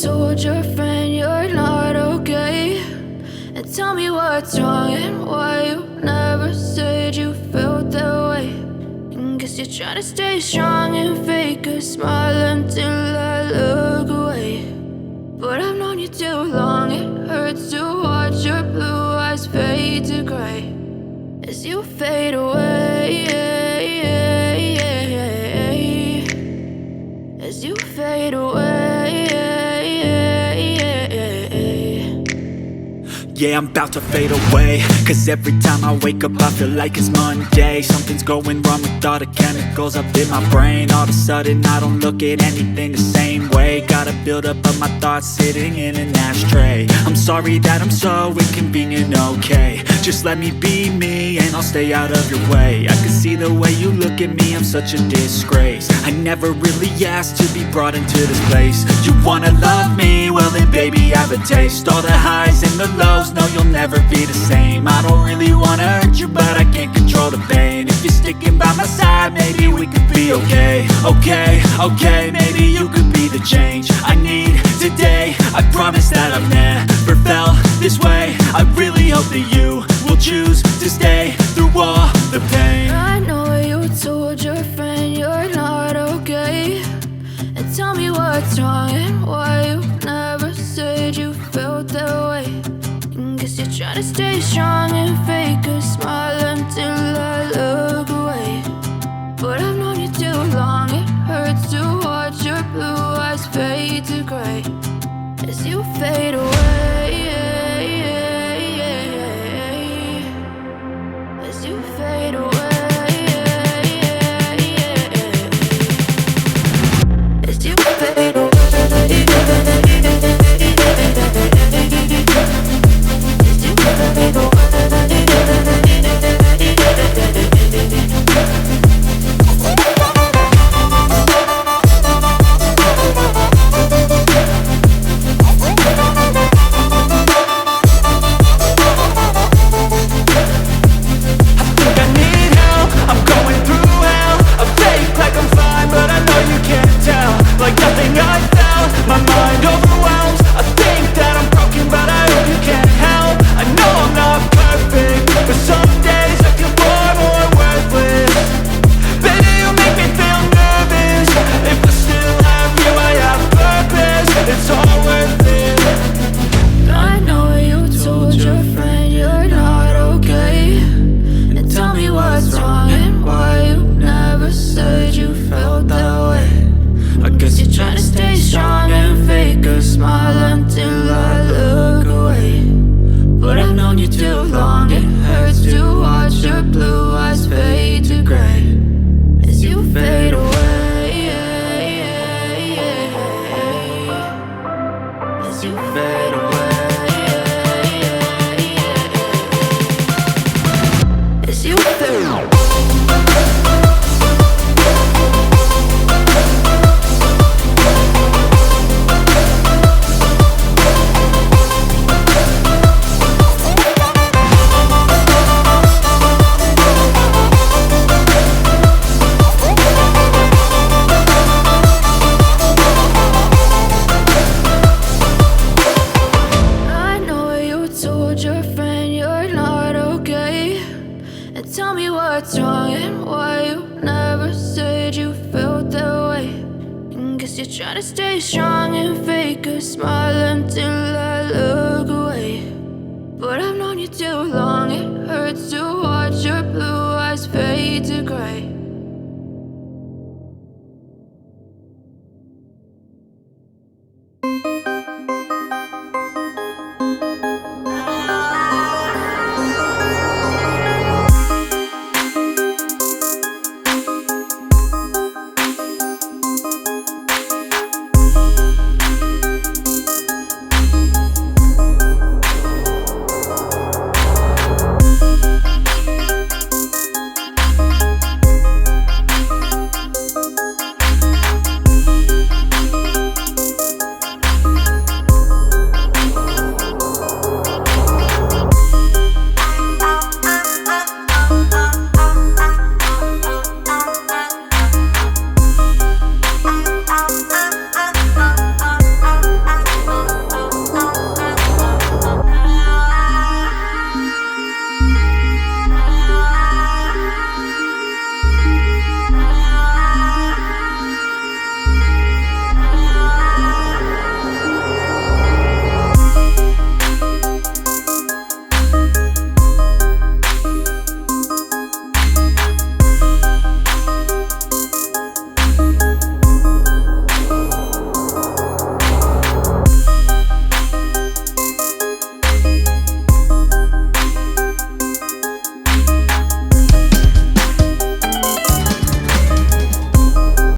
told your friend you're not okay, and tell me what's wrong and why you never said you felt that way. And guess you're trying to stay strong and fake a smile until I look away. But I've known you too long, it hurts to watch your blue eyes fade to gray as you fade away, as you fade away. Yeah, I'm about to fade away, cause every time I wake up I feel like it's Monday. Something's going wrong with all the chemicals up in my brain. All of a sudden I don't look at anything the same way. Got a build up of my thoughts sitting in an ashtray. I'm sorry that I'm so inconvenient, okay. Just let me be me and I'll stay out of your way. I can see the way you look at me, I'm such a disgrace. I never really asked to be brought into this place. You wanna love me? Well then baby I have a taste. All the highs and the lows, no you'll never be the same. I don't really wanna hurt you but I can't control the pain. If you're sticking by my side maybe we could be okay. Okay, maybe you could be the change I need today. I promise that I've never felt this way. I really hope that you will choose to stay through all the pain. I know you told your friend you're not okay, and tell me what's wrong and why you never said you felt that way. And guess you're trying to stay strong and fake a smile until I look away. But I've known you too long, it hurts to watch your blue eyes fade to gray as you fade away, as you fade away, as you fade away. Tell me what's wrong and why you never said you felt that way. And guess you're trying to stay strong and fake a smile until I look away. But I've known you too long, it hurts to watch your blue eyes fade to gray